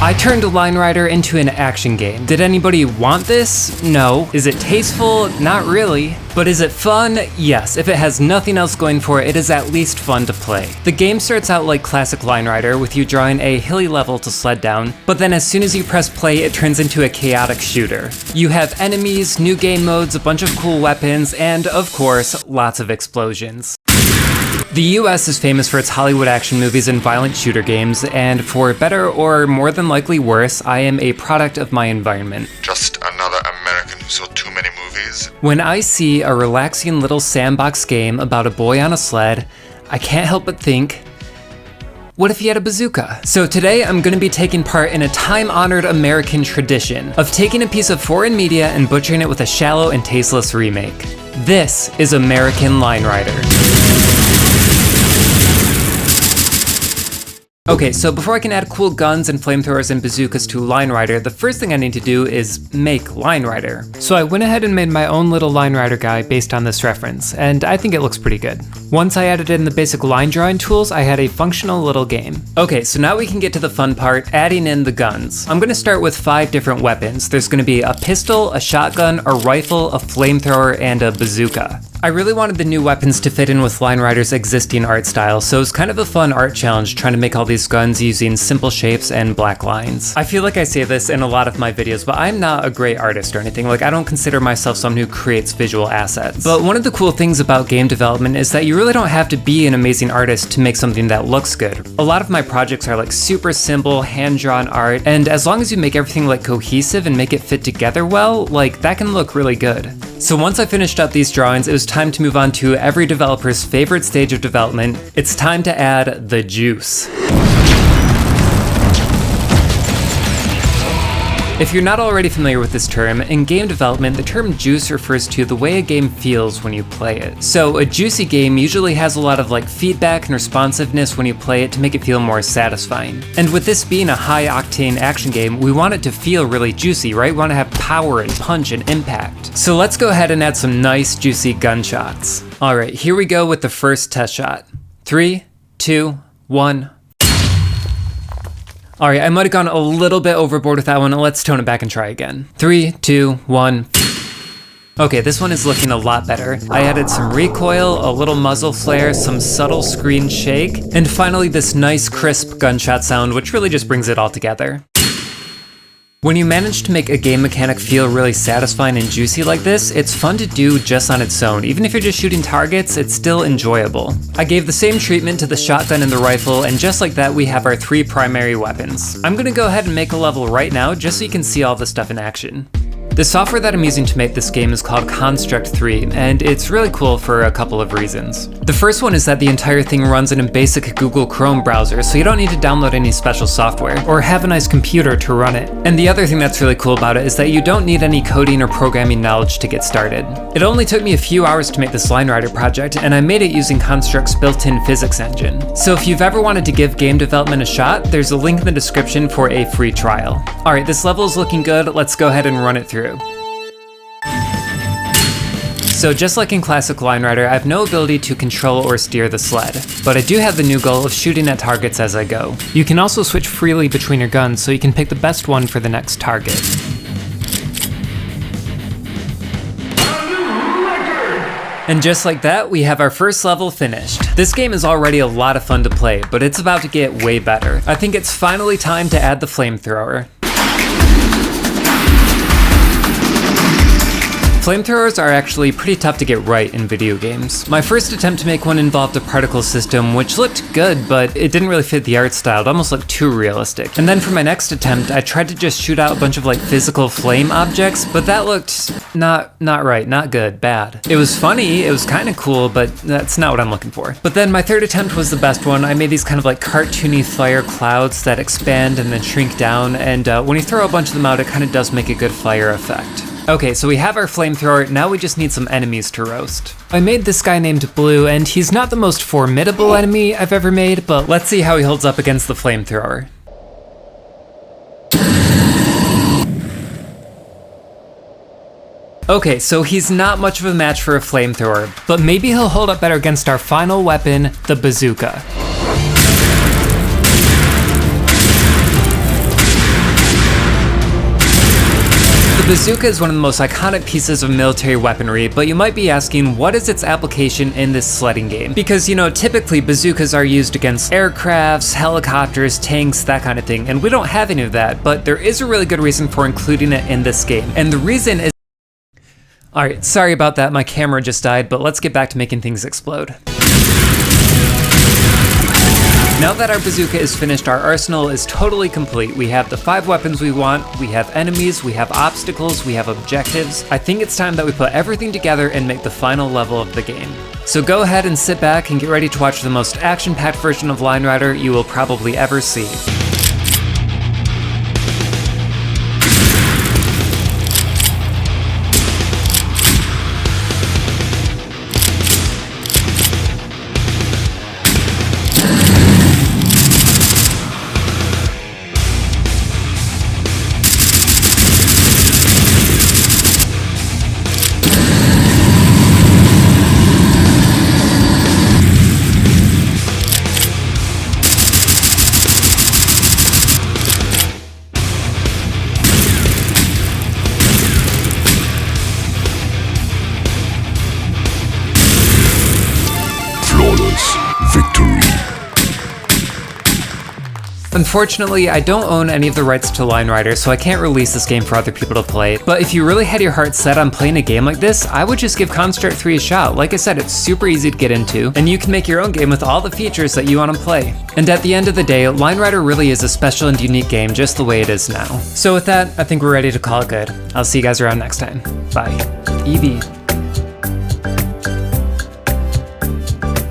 I turned Line Rider into an action game. Did anybody want this? No. Is it tasteful? Not really. But is it fun? Yes. If it has nothing else going for it, it is at least fun to play. The game starts out like classic Line Rider, with you drawing a hilly level to sled down, but then as soon as you press play, it turns into a chaotic shooter. You have enemies, new game modes, a bunch of cool weapons, and of course, lots of explosions. The US is famous for its Hollywood action movies and violent shooter games, and for better or more than likely worse, I am a product of my environment. Just another American who saw too many movies. When I see a relaxing little sandbox game about a boy on a sled, I can't help but think, what if he had a bazooka? So today I'm going to be taking part in a time-honored American tradition of taking a piece of foreign media and butchering it with a shallow and tasteless remake. This is American Line Rider. Okay, so before I can add cool guns and flamethrowers and bazookas to Line Rider, the first thing I need to do is make Line Rider. So I went ahead and made my own little Line Rider guy based on this reference, and I think it looks pretty good. Once I added in the basic line drawing tools, I had a functional little game. Okay, so now we can get to the fun part, adding in the guns. I'm gonna start with 5 different weapons. There's gonna be a pistol, a shotgun, a rifle, a flamethrower, and a bazooka. I really wanted the new weapons to fit in with Line Rider's existing art style, so it was kind of a fun art challenge trying to make all these guns using simple shapes and black lines. I feel like I say this in a lot of my videos, but I'm not a great artist or anything. Like, I don't consider myself someone who creates visual assets. But one of the cool things about game development is that you really don't have to be an amazing artist to make something that looks good. A lot of my projects are like super simple, hand-drawn art, and as long as you make everything like cohesive and make it fit together well, like that can look really good. So once I finished up these drawings, it was time to move on to every developer's favorite stage of development. It's time to add the juice. If you're not already familiar with this term, in game development, the term juice refers to the way a game feels when you play it. So a juicy game usually has a lot of like feedback and responsiveness when you play it to make it feel more satisfying. And with this being a high octane action game, we want it to feel really juicy, right? We want to have power and punch and impact. So let's go ahead and add some nice juicy gunshots. All right, here we go with the first test shot. 3, 2, 1. Alright, I might have gone a little bit overboard with that one. Let's tone it back and try again. 3, 2, 1. Okay, this one is looking a lot better. I added some recoil, a little muzzle flare, some subtle screen shake, and finally this nice crisp gunshot sound, which really just brings it all together. When you manage to make a game mechanic feel really satisfying and juicy like this, it's fun to do just on its own. Even if you're just shooting targets, it's still enjoyable. I gave the same treatment to the shotgun and the rifle, and just like that, we have our 3 primary weapons. I'm gonna go ahead and make a level right now, just so you can see all this stuff in action. The software that I'm using to make this game is called Construct 3, and it's really cool for a couple of reasons. The first one is that the entire thing runs in a basic Google Chrome browser, so you don't need to download any special software, or have a nice computer to run it. And the other thing that's really cool about it is that you don't need any coding or programming knowledge to get started. It only took me a few hours to make this Line Rider project, and I made it using Construct's built-in physics engine. So if you've ever wanted to give game development a shot, there's a link in the description for a free trial. Alright, this level is looking good, let's go ahead and run it through. So just like in classic Line Rider, I have no ability to control or steer the sled, but I do have the new goal of shooting at targets as I go. You can also switch freely between your guns, so you can pick the best one for the next target. And just like that, we have our first level finished. This game is already a lot of fun to play, but it's about to get way better. I think it's finally time to add the flamethrower. Flamethrowers are actually pretty tough to get right in video games. My first attempt to make one involved a particle system, which looked good, but it didn't really fit the art style. It almost looked too realistic. And then for my next attempt, I tried to just shoot out a bunch of like physical flame objects, but that looked not right, not good, bad. It was funny, it was kind of cool, but that's not what I'm looking for. But then my third attempt was the best one. I made these kind of like cartoony fire clouds that expand and then shrink down, and when you throw a bunch of them out, it kind of does make a good fire effect. Okay, so we have our flamethrower, now we just need some enemies to roast. I made this guy named Blue, and he's not the most formidable enemy I've ever made, but let's see how he holds up against the flamethrower. Okay, so he's not much of a match for a flamethrower, but maybe he'll hold up better against our final weapon, the bazooka. bazooka is one of the most iconic pieces of military weaponry, but you might be asking, what is its application in this sledding game? Because, you know, typically bazookas are used against aircrafts, helicopters, tanks, that kind of thing, and we don't have any of that, but there is a really good reason for including it in this game. And the reason is... Alright, sorry about that, my camera just died, but let's get back to making things explode. Now that our bazooka is finished, our arsenal is totally complete. We have the 5 weapons we want, we have enemies, we have obstacles, we have objectives. I think it's time that we put everything together and make the final level of the game. So go ahead and sit back and get ready to watch the most action-packed version of Line Rider you will probably ever see. Victory. Unfortunately, I don't own any of the rights to Line Rider, so I can't release this game for other people to play, but if you really had your heart set on playing a game like this, I would just give Construct 3 a shot. Like I said, it's super easy to get into, and you can make your own game with all the features that you want to play. And at the end of the day, Line Rider really is a special and unique game just the way it is now. So with that, I think we're ready to call it good. I'll see you guys around next time. Bye. EV.